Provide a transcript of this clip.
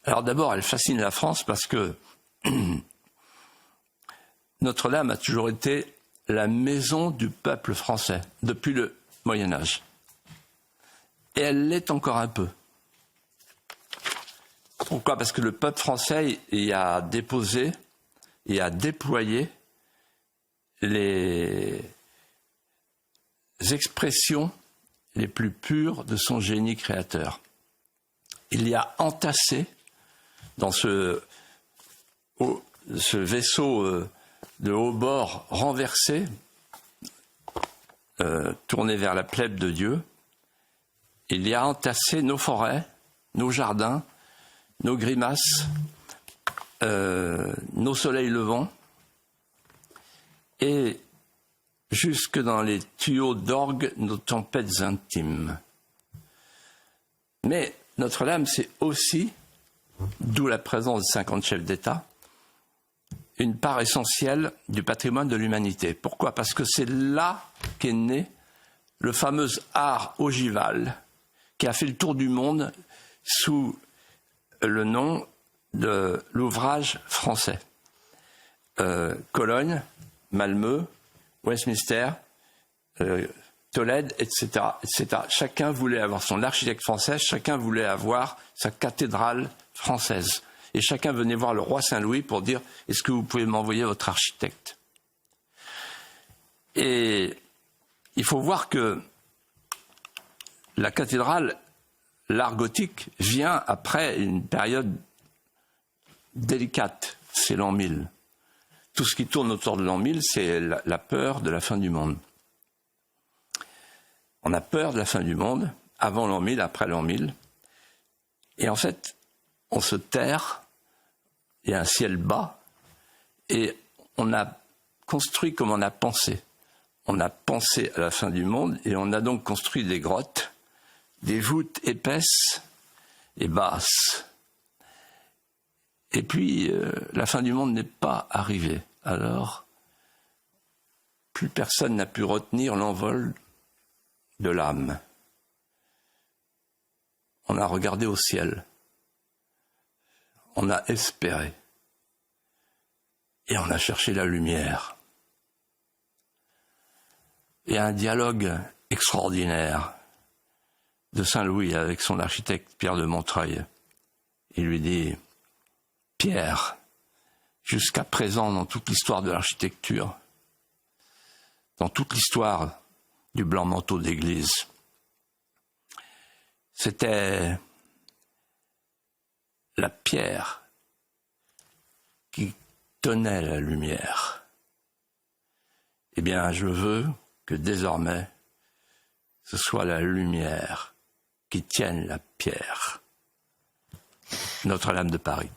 Alors d'abord, elle fascine la France parce que Notre-Dame a toujours été la maison du peuple français, depuis le Moyen-Âge. Et elle l'est encore un peu. Pourquoi ? Parce que le peuple français y a déposé et a déployé les expressions les plus pures de son génie créateur. Il y a entassé dans ce vaisseau de haut bord renversé, tourné vers la plèbe de Dieu, il y a entassé nos forêts, nos jardins, nos grimaces, nos soleils levants, et jusque dans les tuyaux d'orgue, nos tempêtes intimes. Mais Notre-Dame, c'est aussi, d'où la présence de 50 chefs d'État, une part essentielle du patrimoine de l'humanité. Pourquoi ? Parce que c'est là qu'est né le fameux art ogival qui a fait le tour du monde sous le nom de l'ouvrage français. Cologne, Malmö, Westminster, Tolède, etc., etc. Chacun voulait avoir son architecte français, chacun voulait avoir sa cathédrale française. Et chacun venait voir le roi Saint-Louis pour dire « Est-ce que vous pouvez m'envoyer votre architecte ?» Et il faut voir que la cathédrale, l'art gothique, vient après une période délicate, c'est l'an 1000. Tout ce qui tourne autour de l'an 1000, c'est la peur de la fin du monde. On a peur de la fin du monde, avant l'an 1000, après l'an 1000. Et en fait, on se terre, il y a un ciel bas, et on a construit comme on a pensé. On a pensé à la fin du monde, et on a donc construit des grottes, des voûtes épaisses et basses. Et puis, la fin du monde n'est pas arrivée. Alors, plus personne n'a pu retenir l'envol de l'âme. On a regardé au ciel. On a espéré. Et on a cherché la lumière. Il y a un dialogue extraordinaire de Saint-Louis avec son architecte Pierre de Montreuil. Il lui dit « Pierre, jusqu'à présent, dans toute l'histoire de l'architecture, dans toute l'histoire du blanc manteau d'église, c'était la pierre qui tenait la lumière. Eh bien, je veux que désormais, ce soit la lumière qui tienne la pierre. Notre-Dame de Paris.